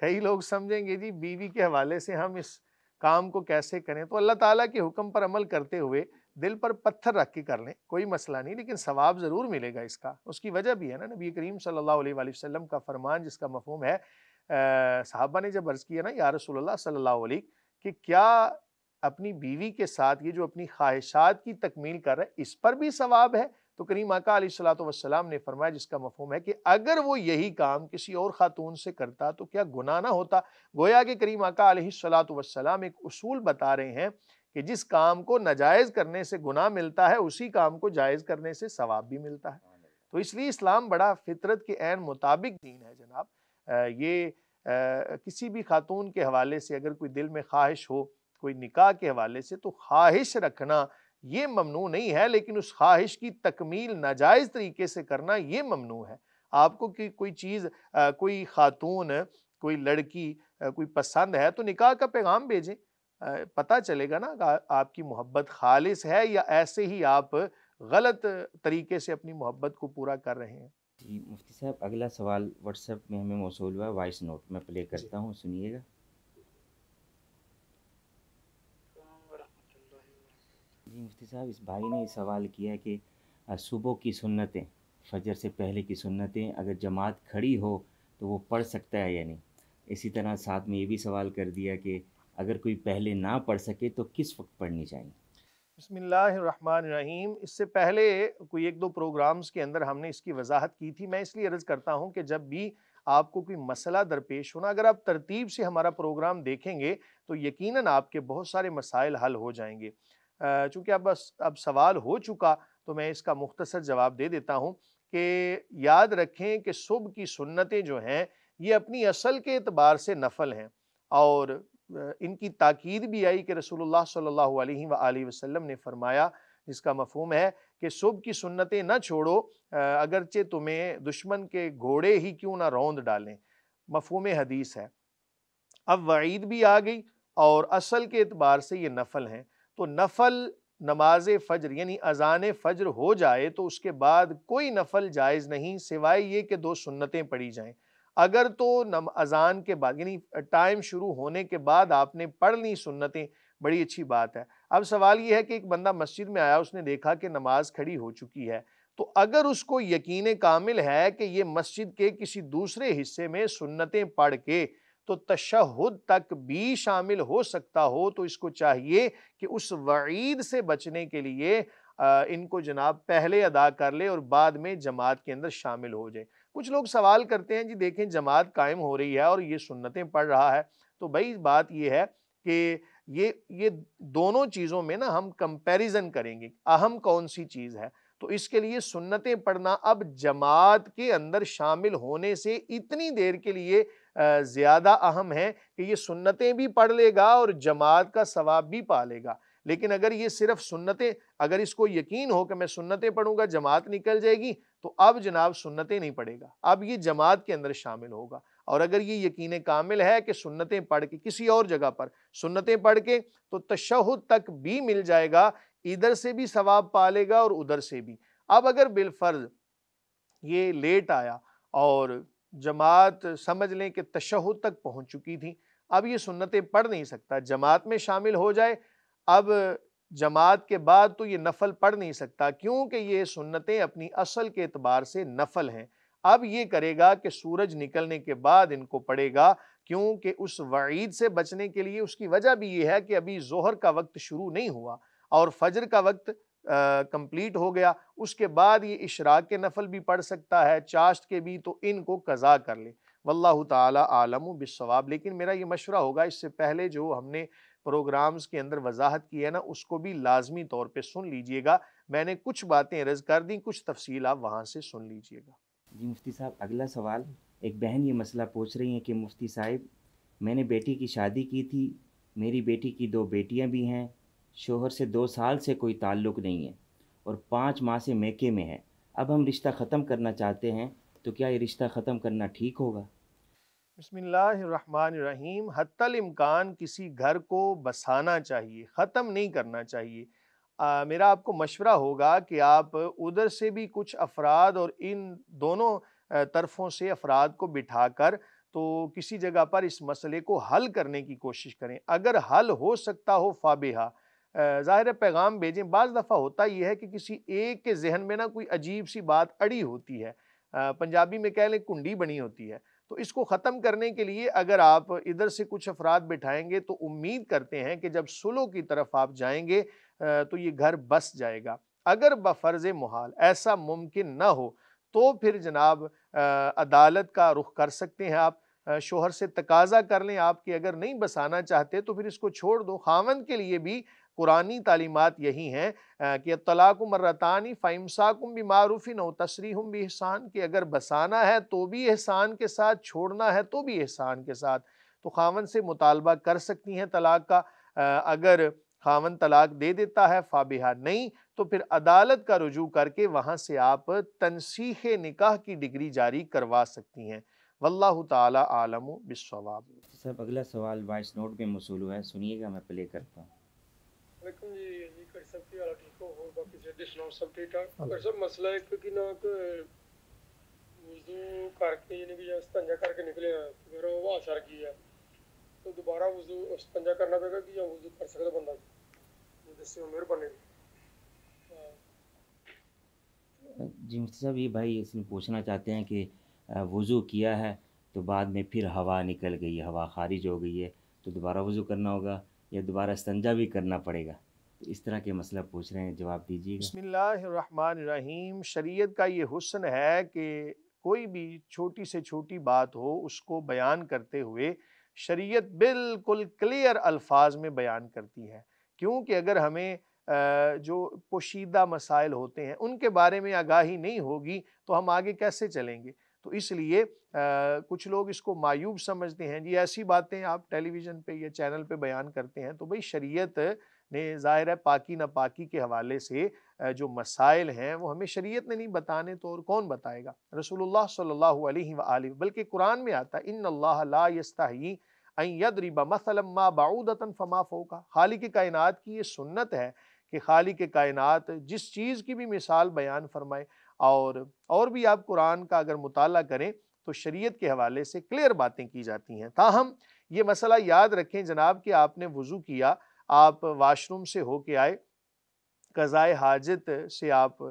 کئی لوگ سمجھیں گے جی بیوی کے حوالے سے ہم اس کام کو کیسے کریں، تو اللہ تعالیٰ کے حکم پر عمل کرتے ہوئے دل پر پتھر رکھ کے کر لیں کوئی مسئلہ نہیں، لیکن ثواب ضرور ملے گا اس کا۔ اس کی وجہ بھی ہے نا، نبی کریم صلی اللہ علیہ وآلہ وسلم کا فرمان جس کا مفہوم ہے، صحابہ نے جب عرض کیا نا یا رسول اللہ صلی اللہ علیہ کہ کیا اپنی بیوی کے ساتھ یہ جو اپنی خواہشات کی تکمیل کر رہا ہے اس پر بھی ثواب ہے؟ تو کریم آقا علیہ الصلوۃ والسلام نے فرمایا جس کا مفہوم ہے کہ اگر وہ یہی کام کسی اور خاتون سے کرتا تو کیا گناہ نہ ہوتا؟ گویا کہ کریم آقا علیہ الصلوۃ والسلام ایک اصول بتا رہے ہیں کہ جس کام کو ناجائز کرنے سے گناہ ملتا ہے اسی کام کو جائز کرنے سے ثواب بھی ملتا ہے۔ تو اس لیے اسلام بڑا فطرت کے عین مطابق دین ہے جناب۔ یہ کسی بھی خاتون کے حوالے سے اگر کوئی دل میں خواہش ہو، کوئی نکاح کے حوالے سے، تو خواہش رکھنا یہ ممنوع نہیں ہے، لیکن اس خواہش کی تکمیل ناجائز طریقے سے کرنا یہ ممنوع ہے۔ آپ کو کوئی چیز، کوئی خاتون، کوئی لڑکی کوئی پسند ہے تو نکاح کا پیغام بھیجیں، پتہ چلے گا نا آپ کی محبت خالص ہے یا ایسے ہی آپ غلط طریقے سے اپنی محبت کو پورا کر رہے ہیں۔ جی مفتی صاحب، اگلا سوال واٹس ایپ میں ہمیں موصول ہوا ہے، وائس نوٹ میں پلے کرتا ہوں، سنیے گا۔ جی مفتی صاحب، اس بھائی نے سوال کیا کہ صبح کی سنتیں، فجر سے پہلے کی سنتیں اگر جماعت کھڑی ہو تو وہ پڑھ سکتا ہے یا نہیں؟ اسی طرح ساتھ میں یہ بھی سوال کر دیا کہ اگر کوئی پہلے نہ پڑھ سکے تو کس وقت پڑھنی چاہیے؟ بسم اللہ الرحمن الرحیم۔ اس سے پہلے کوئی ایک دو پروگرامز کے اندر ہم نے اس کی وضاحت کی تھی۔ میں اس لیے عرض کرتا ہوں کہ جب بھی آپ کو کوئی مسئلہ درپیش ہونا، اگر آپ ترتیب سے ہمارا پروگرام دیکھیں گے تو یقیناً آپ کے بہت سارے مسائل حل ہو جائیں گے۔ چونکہ اب سوال ہو چکا تو میں اس کا مختصر جواب دے دیتا ہوں کہ یاد رکھیں کہ صبح کی سنتیں جو ہیں یہ اپنی اصل کے اعتبار سے نفل ہیں، اور ان کی تاکید بھی آئی کہ رسول اللہ صلی اللہ علیہ وآلہ وسلم نے فرمایا جس کا مفہوم ہے کہ صبح کی سنتیں نہ چھوڑو اگرچہ تمہیں دشمن کے گھوڑے ہی کیوں نہ روند ڈالیں، مفہوم حدیث ہے۔ اب وعید بھی آ گئی اور اصل کے اعتبار سے یہ نفل ہیں، تو نفل نماز فجر یعنی اذان فجر ہو جائے تو اس کے بعد کوئی نفل جائز نہیں سوائے یہ کہ دو سنتیں پڑھی جائیں۔ اگر تو اذان کے بعد یعنی ٹائم شروع ہونے کے بعد آپ نے پڑھ لی سنتیں، بڑی اچھی بات ہے۔ اب سوال یہ ہے کہ ایک بندہ مسجد میں آیا، اس نے دیکھا کہ نماز کھڑی ہو چکی ہے، تو اگر اس کو یقین کامل ہے کہ یہ مسجد کے کسی دوسرے حصے میں سنتیں پڑھ کے تو تشہد تک بھی شامل ہو سکتا ہو، تو اس کو چاہیے کہ اس وعید سے بچنے کے لیے ان کو جناب پہلے ادا کر لے اور بعد میں جماعت کے اندر شامل ہو جائے۔ کچھ لوگ سوال کرتے ہیں جی دیکھیں جماعت قائم ہو رہی ہے اور یہ سنتیں پڑھ رہا ہے، تو بھائی بات یہ ہے کہ یہ دونوں چیزوں میں نا ہم کمپیریزن کریں گے، اہم کون سی چیز ہے، تو اس کے لیے سنتیں پڑھنا اب جماعت کے اندر شامل ہونے سے اتنی دیر کے لیے زیادہ اہم ہے کہ یہ سنتیں بھی پڑھ لے گا اور جماعت کا ثواب بھی پا لے گا۔ لیکن اگر یہ صرف سنتیں، اگر اس کو یقین ہو کہ میں سنتیں پڑھوں گا جماعت نکل جائے گی، تو اب جناب سنتیں نہیں پڑھے گا، اب یہ جماعت کے اندر شامل ہوگا۔ اور اگر یہ یقین کامل ہے کہ سنتیں پڑھ کے کسی اور جگہ پر سنتیں پڑھ کے تو تشہد تک بھی مل جائے گا، ادھر سے بھی ثواب پا لے گا اور ادھر سے بھی۔ اب اگر بالفرض یہ لیٹ آیا اور جماعت سمجھ لیں کہ تشہد تک پہنچ چکی تھی، اب یہ سنتیں پڑھ نہیں سکتا، جماعت میں شامل ہو جائے، اب جماعت کے بعد تو یہ نفل پڑھ نہیں سکتا کیونکہ یہ سنتیں اپنی اصل کے اعتبار سے نفل ہیں۔ اب یہ کرے گا کہ سورج نکلنے کے بعد ان کو پڑھے گا، کیونکہ اس وعید سے بچنے کے لیے۔ اس کی وجہ بھی یہ ہے کہ ابھی ظہر کا وقت شروع نہیں ہوا اور فجر کا وقت کمپلیٹ ہو گیا، اس کے بعد یہ اشراق کے نفل بھی پڑھ سکتا ہے، چاشت کے بھی، تو ان کو قضا کر لے۔ واللہ تعالی عالم بالصواب۔ لیکن میرا یہ مشورہ ہوگا اس سے پہلے جو ہم نے پروگرامز کے اندر وضاحت کی ہے نا، اس کو بھی لازمی طور پہ سن لیجئے گا۔ میں نے کچھ باتیں عرض کر دیں، کچھ تفصیل آپ وہاں سے سن لیجئے گا۔ جی مفتی صاحب، اگلا سوال، ایک بہن یہ مسئلہ پوچھ رہی ہیں کہ مفتی صاحب میں نے بیٹی کی شادی کی تھی، میری بیٹی کی 2 بیٹیاں بھی ہیں، شوہر سے 2 سال سے کوئی تعلق نہیں ہے اور 5 ماہ سے میکے میں ہے، اب ہم رشتہ ختم کرنا چاہتے ہیں، تو کیا یہ رشتہ ختم کرنا ٹھیک ہوگا؟ بسم اللہ الرحمن الرحیم۔ حتی الامکان کسی گھر کو بسانا چاہیے، ختم نہیں کرنا چاہیے۔ میرا آپ کو مشورہ ہوگا کہ آپ ادھر سے بھی کچھ افراد اور ان دونوں طرفوں سے افراد کو بٹھا کر تو کسی جگہ پر اس مسئلے کو حل کرنے کی کوشش کریں۔ اگر حل ہو سکتا ہو فابہا، ظاہر ہے پیغام بھیجیں۔ بعض دفعہ ہوتا یہ ہے کہ کسی ایک کے ذہن میں نا کوئی عجیب سی بات اڑی ہوتی ہے، پنجابی میں کہہ لیں کنڈی بنی ہوتی ہے، تو اس کو ختم کرنے کے لیے اگر آپ ادھر سے کچھ افراد بٹھائیں گے تو امید کرتے ہیں کہ جب صلح کی طرف آپ جائیں گے تو یہ گھر بس جائے گا۔ اگر بفرض محال ایسا ممکن نہ ہو تو پھر جناب عدالت کا رخ کر سکتے ہیں آپ، شوہر سے تقاضا کر لیں آپ کہ اگر نہیں بسانا چاہتے تو پھر اس کو چھوڑ دو۔ خاوند کے لیے بھی قرآنی تعلیمات یہی ہیں کہ الطلاق مرتان فامساک بمعروف او تسریح باحسان، کہ اگر بسانا ہے تو بھی احسان کے ساتھ، چھوڑنا ہے تو بھی احسان کے ساتھ۔ تو خاوند سے مطالبہ کر سکتی ہیں طلاق کا، اگر خاوند طلاق دے دیتا ہے فابہا، نہیں تو پھر عدالت کا رجوع کر کے وہاں سے آپ تنسیخ نکاح کی ڈگری جاری کروا سکتی ہیں۔ واللہ تعالی عالم بالصواب۔ صاحب اگلا سوال وائس نوٹ میں موصول ہوا ہے، سنیے گا، میں پلے کرتا ہوں۔ وعلیکم جی کر سب کی حالات ٹھیک ہو باقی سے سناؤ سب ٹھیک ٹھاک؟ کر سب مسئلہ ایک کہ نہ وضو کر کے یعنی کہ استنجا کر کے نکلے ہیں پھر وہ اثر کیا تو دوبارہ وضو استنجا کرنا پڑے گا کہ یا وضو کر سکتا بندہ؟ جیسے مہربانی جی مفتی صاحب، یہ بھائی اس میں پوچھنا چاہتے ہیں کہ وضو کیا ہے تو بعد میں پھر ہوا نکل گئی ہے، ہوا خارج ہو گئی ہے، تو دوبارہ وضو کرنا ہوگا یا دوبارہ استنجا بھی کرنا پڑے گا؟ تو اس طرح کے مسئلہ پوچھ رہے ہیں، جواب دیجیے گا۔ بسم اللہ الرحمن الرحیم۔ شریعت کا یہ حسن ہے کہ کوئی بھی چھوٹی سے چھوٹی بات ہو اس کو بیان کرتے ہوئے شریعت بالکل کلیئر الفاظ میں بیان کرتی ہے، کیونکہ اگر ہمیں جو پوشیدہ مسائل ہوتے ہیں ان کے بارے میں آگاہی نہیں ہوگی تو ہم آگے کیسے چلیں گے؟ تو اس لیے کچھ لوگ اس کو معیوب سمجھتے ہیں، جی ایسی باتیں آپ ٹیلی ویژن پہ یا چینل پہ بیان کرتے ہیں، تو بھئی شریعت نے ظاہر ہے پاکی ناپاکی کے حوالے سے جو مسائل ہیں وہ ہمیں شریعت نے نہیں بتانے تو اور کون بتائے گا؟ رسول اللہ صلی اللہ علیہ وآلہ، بلکہ قرآن میں آتا ہے ان اللہ لا یستحیی ان یضرب مثلا ما بعودۃ فما فوقہا، خالق کائنات کی یہ سنت ہے کہ خالق کائنات جس چیز کی بھی مثال بیان فرمائے، اور بھی آپ قرآن کا اگر مطالعہ کریں تو شریعت کے حوالے سے کلیئر باتیں کی جاتی ہیں۔ تاہم یہ مسئلہ یاد رکھیں جناب کہ آپ نے وضو کیا، آپ واش روم سے ہو کے آئے، قضائے حاجت سے آپ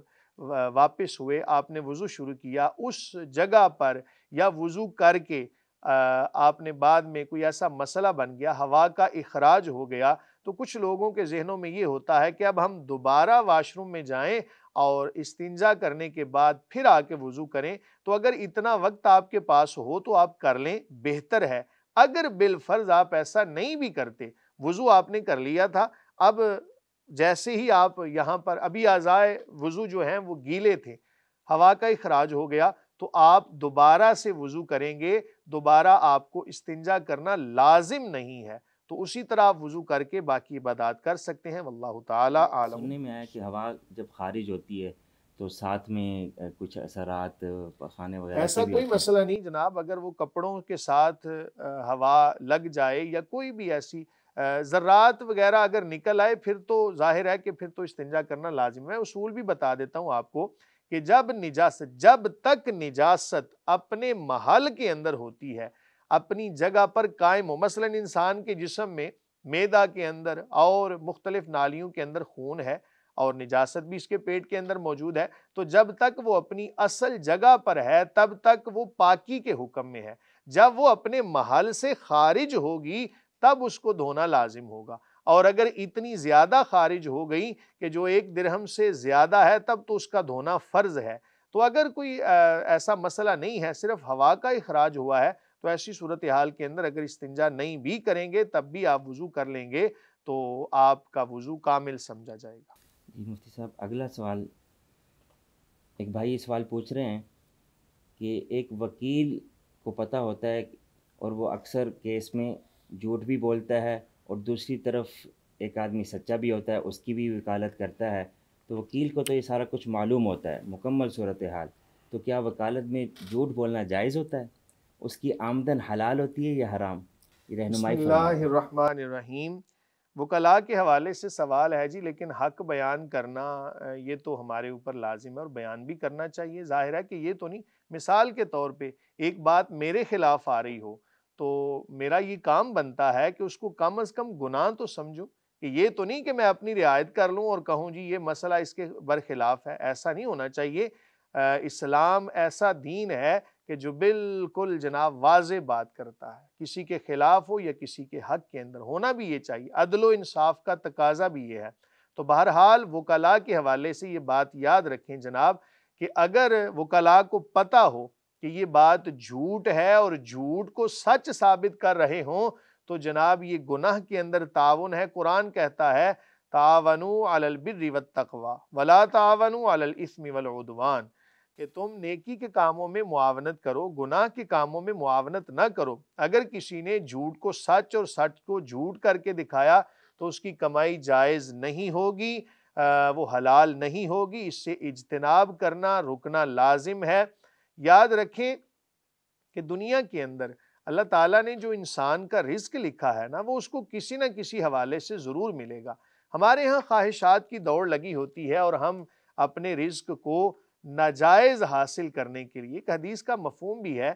واپس ہوئے، آپ نے وضو شروع کیا، اس جگہ پر یا وضو کر کے آپ نے بعد میں کوئی ایسا مسئلہ بن گیا، ہوا کا اخراج ہو گیا، تو کچھ لوگوں کے ذہنوں میں یہ ہوتا ہے کہ اب ہم دوبارہ واش روم میں جائیں اور استنجا کرنے کے بعد پھر آ کے وضو کریں۔ تو اگر اتنا وقت آپ کے پاس ہو تو آپ کر لیں، بہتر ہے۔ اگر بالفرض آپ ایسا نہیں بھی کرتے، وضو آپ نے کر لیا تھا، اب جیسے ہی آپ یہاں پر ابھی اعضائے وضو جو ہیں وہ گیلے تھے، ہوا کا اخراج ہو گیا، تو آپ دوبارہ سے وضو کریں گے، دوبارہ آپ کو استنجا کرنا لازم نہیں ہے، تو اسی طرح آپ وضو کر کے باقی عبادات کر سکتے ہیں۔ واللہ تعالی عالم۔ سننے میں آیا کہ ہوا جب خارج ہوتی ہے تو ساتھ میں کچھ اثرات پخانے وغیرہ ایسا کے بھی کوئی ہوتے ہیں۔ مسئلہ نہیں جناب، اگر وہ کپڑوں کے ساتھ ہوا لگ جائے یا کوئی بھی ایسی ذرات وغیرہ اگر نکل آئے پھر تو ظاہر ہے کہ پھر تو استنجا کرنا لازم ہے۔ اصول بھی بتا دیتا ہوں آپ کو کہ جب تک نجاست اپنے محل کے اندر ہوتی ہے، اپنی جگہ پر قائم ہو، مثلا انسان کے جسم میں معدہ کے اندر اور مختلف نالیوں کے اندر خون ہے اور نجاست بھی اس کے پیٹ کے اندر موجود ہے، تو جب تک وہ اپنی اصل جگہ پر ہے تب تک وہ پاکی کے حکم میں ہے۔ جب وہ اپنے محل سے خارج ہوگی تب اس کو دھونا لازم ہوگا، اور اگر اتنی زیادہ خارج ہو گئی کہ جو 1 درہم سے زیادہ ہے تب تو اس کا دھونا فرض ہے۔ تو اگر کوئی ایسا مسئلہ نہیں ہے، صرف ہوا کا اخراج ہوا ہے، تو ایسی صورتحال کے اندر اگر استنجا نہیں بھی کریں گے تب بھی آپ وضو کر لیں گے تو آپ کا وضو کامل سمجھا جائے گا۔ جی مفتی صاحب اگلا سوال، ایک بھائی یہ سوال پوچھ رہے ہیں کہ ایک وکیل کو پتہ ہوتا ہے اور وہ اکثر کیس میں جھوٹ بھی بولتا ہے اور دوسری طرف ایک آدمی سچا بھی ہوتا ہے، اس کی بھی وکالت کرتا ہے، تو وکیل کو تو یہ سارا کچھ معلوم ہوتا ہے مکمل صورتحال، تو کیا وکالت میں جھوٹ بولنا جائز ہوتا ہے؟ اس کی آمدن حلال ہوتی ہے یا حرام؟ یہ بسم رہنمائی اللہ فرمائیں۔ الرحمن الرحیم۔ وکلاء کے حوالے سے سوال ہے جی، لیکن حق بیان کرنا یہ تو ہمارے اوپر لازم ہے اور بیان بھی کرنا چاہیے۔ ظاہر ہے کہ یہ تو نہیں، مثال کے طور پہ ایک بات میرے خلاف آ رہی ہو تو میرا یہ کام بنتا ہے کہ اس کو کم از کم گناہ تو سمجھو، کہ یہ تو نہیں کہ میں اپنی رعایت کر لوں اور کہوں جی یہ مسئلہ اس کے برخلاف ہے، ایسا نہیں ہونا چاہیے۔ اسلام ایسا دین ہے کہ جو بالکل جناب واضح بات کرتا ہے، کسی کے خلاف ہو یا کسی کے حق کے اندر ہونا بھی یہ چاہیے، عدل و انصاف کا تقاضا بھی یہ ہے۔ تو بہرحال وکلاء کے حوالے سے یہ بات یاد رکھیں جناب کہ اگر وکلاء کو پتہ ہو کہ یہ بات جھوٹ ہے اور جھوٹ کو سچ ثابت کر رہے ہوں تو جناب یہ گناہ کے اندر تعاون ہے۔ قرآن کہتا ہے تعاونوا علی البر والتقوی ولا تعاونوا علی الاثم والعدوان، کہ تم نیکی کے کاموں میں معاونت کرو، گناہ کے کاموں میں معاونت نہ کرو۔ اگر کسی نے جھوٹ کو سچ اور سچ کو جھوٹ کر کے دکھایا تو اس کی کمائی جائز نہیں ہوگی، وہ حلال نہیں ہوگی، اس سے اجتناب کرنا رکنا لازم ہے۔ یاد رکھیں کہ دنیا کے اندر اللہ تعالیٰ نے جو انسان کا رزق لکھا ہے نا، وہ اس کو کسی نہ کسی حوالے سے ضرور ملے گا۔ ہمارے ہاں خواہشات کی دوڑ لگی ہوتی ہے اور ہم اپنے رزق کو ناجائز حاصل کرنے کے لیے، ایک حدیث کا مفہوم بھی ہے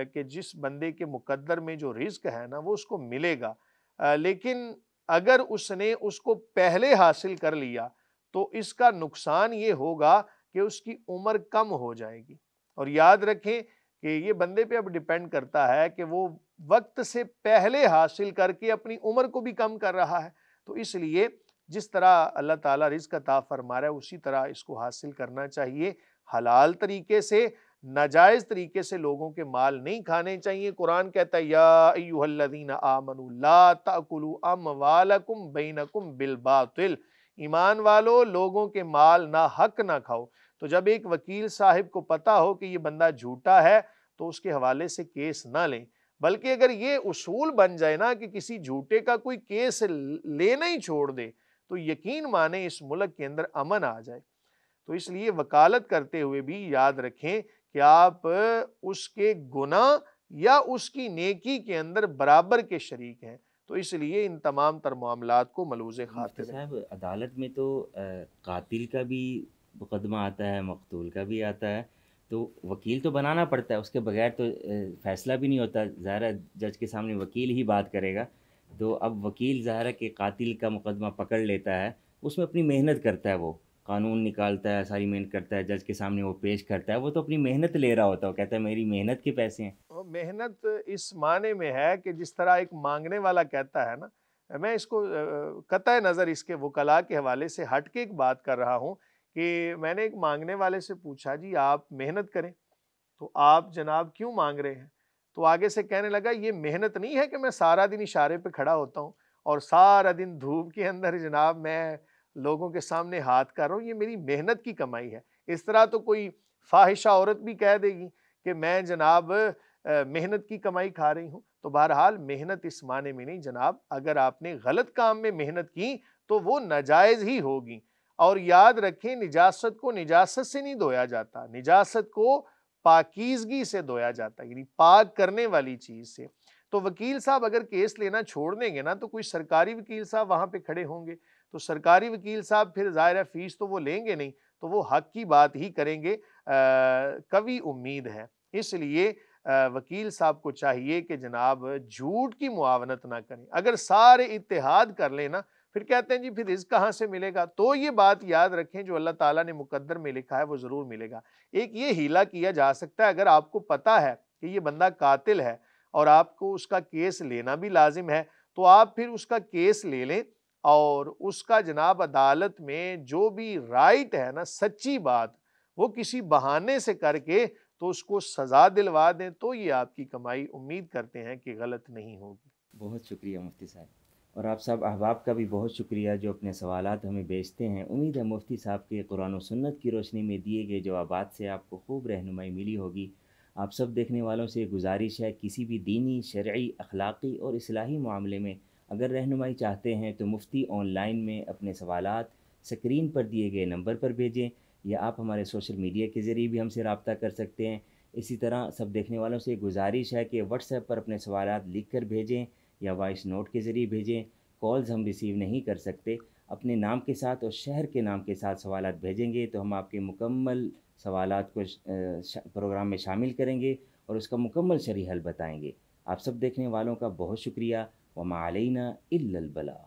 کہ جس بندے کے مقدر میں جو رزق ہے نا وہ اس کو ملے گا، لیکن اگر اس نے اس کو پہلے حاصل کر لیا تو اس کا نقصان یہ ہوگا کہ اس کی عمر کم ہو جائے گی۔ اور یاد رکھیں کہ یہ بندے پہ اب ڈیپینڈ کرتا ہے کہ وہ وقت سے پہلے حاصل کر کے اپنی عمر کو بھی کم کر رہا ہے۔ تو اس لیے جس طرح اللہ تعالیٰ رزق عطا فرما رہا ہے اسی طرح اس کو حاصل کرنا چاہیے، حلال طریقے سے، ناجائز طریقے سے لوگوں کے مال نہیں کھانے چاہیے۔ قرآن کہتا ہے یا ایھا الذین آمنوا لا تأکلوا اموالکم بینکم بالباطل، ایمان والو لوگوں کے مال ناحق نہ کھاؤ۔ تو جب ایک وکیل صاحب کو پتا ہو کہ یہ بندہ جھوٹا ہے تو اس کے حوالے سے کیس نہ لیں، بلکہ اگر یہ اصول بن جائے نا کہ کسی جھوٹے کا کوئی کیس لینا ہی چھوڑ دے تو یقین مانیں اس ملک کے اندر امن آ جائے۔ تو اس لیے وکالت کرتے ہوئے بھی یاد رکھیں کہ آپ اس کے گناہ یا اس کی نیکی کے اندر برابر کے شریک ہیں، تو اس لیے ان تمام تر معاملات کو ملوز خاطر مفتی صاحب عدالت میں تو قاتل کا بھی مقدمہ آتا ہے، مقتول کا بھی آتا ہے، تو وکیل تو بنانا پڑتا ہے، اس کے بغیر تو فیصلہ بھی نہیں ہوتا۔ ظاہر ہے جج کے سامنے وکیل ہی بات کرے گا، تو اب وکیل ظاہر ہے کہ قاتل کا مقدمہ پکڑ لیتا ہے، اس میں اپنی محنت کرتا ہے، وہ قانون نکالتا ہے، ساری محنت کرتا ہے، جج کے سامنے وہ پیش کرتا ہے، وہ تو اپنی محنت لے رہا ہوتا ہے، وہ کہتا ہے میری محنت کے پیسے ہیں۔ محنت اس معنی میں ہے کہ جس طرح ایک مانگنے والا کہتا ہے نا، میں اس کو قطع نظر اس کے وکلاء کے حوالے سے ہٹ کے ایک بات کر رہا ہوں کہ میں نے ایک مانگنے والے سے پوچھا جی آپ محنت کریں تو آپ جناب کیوں مانگ رہے ہیں؟ تو آگے سے کہنے لگا یہ محنت نہیں ہے کہ میں سارا دن اشارے پہ کھڑا ہوتا ہوں اور سارا دن دھوپ کے اندر جناب میں لوگوں کے سامنے ہاتھ کر رہا ہوں، یہ میری محنت کی کمائی ہے۔ اس طرح تو کوئی فاحشہ عورت بھی کہہ دے گی کہ میں جناب محنت کی کمائی کھا رہی ہوں۔ تو بہرحال محنت اس معنی میں نہیں جناب، اگر آپ نے غلط کام میں محنت کی تو وہ ناجائز ہی ہوگی۔ اور یاد رکھیں نجاست کو نجاست سے نہیں دھویا جاتا، نجاست کو پاکیزگی سے دھویا جاتا ہے، یعنی پاک کرنے والی چیز سے۔ تو وکیل صاحب اگر کیس لینا چھوڑ دیں گے نا تو کوئی سرکاری وکیل صاحب وہاں پہ کھڑے ہوں گے، تو سرکاری وکیل صاحب پھر ظاہر ہے فیس تو وہ لیں گے نہیں، تو وہ حق کی بات ہی کریں گے، قوی امید ہے۔ اس لیے وکیل صاحب کو چاہیے کہ جناب جھوٹ کی معاونت نہ کریں۔ اگر سارے اتحاد کر لیں نا پھر کہتے ہیں جی پھر رزق کہاں سے ملے گا، تو یہ بات یاد رکھیں جو اللہ تعالیٰ نے مقدر میں لکھا ہے وہ ضرور ملے گا۔ ایک یہ ہیلا کیا جا سکتا ہے، اگر آپ کو پتا ہے کہ یہ بندہ قاتل ہے اور آپ کو اس کا کیس لینا بھی لازم ہے تو آپ پھر اس کا کیس لے لیں اور اس کا جناب عدالت میں جو بھی رائٹ ہے نا، سچی بات، وہ کسی بہانے سے کر کے تو اس کو سزا دلوا دیں، تو یہ آپ کی کمائی امید کرتے ہیں کہ غلط نہیں ہوگی۔ بہت شکریہ مفتی صاحب، اور آپ سب احباب کا بھی بہت شکریہ جو اپنے سوالات ہمیں بھیجتے ہیں۔ امید ہے مفتی صاحب کے قرآن و سنت کی روشنی میں دیے گئے جوابات سے آپ کو خوب رہنمائی ملی ہوگی۔ آپ سب دیکھنے والوں سے گزارش ہے کسی بھی دینی، شرعی، اخلاقی اور اصلاحی معاملے میں اگر رہنمائی چاہتے ہیں تو مفتی آن لائن میں اپنے سوالات سکرین پر دیے گئے نمبر پر بھیجیں، یا آپ ہمارے سوشل میڈیا کے ذریعے بھی ہم سے رابطہ کر سکتے ہیں۔ اسی طرح سب دیکھنے والوں سے گزارش ہے کہ واٹس ایپ پر اپنے سوالات لکھ کر بھیجیں یا وائس نوٹ کے ذریعے بھیجیں۔ کالز ہم ریسیو نہیں کر سکتے، اپنے نام کے ساتھ اور شہر کے نام کے ساتھ سوالات بھیجیں گے تو ہم آپ کے مکمل سوالات کو پروگرام میں شامل کریں گے اور اس کا مکمل شرعی حل بتائیں گے۔ آپ سب دیکھنے والوں کا بہت شکریہ۔ وما علینا الا البلاغ۔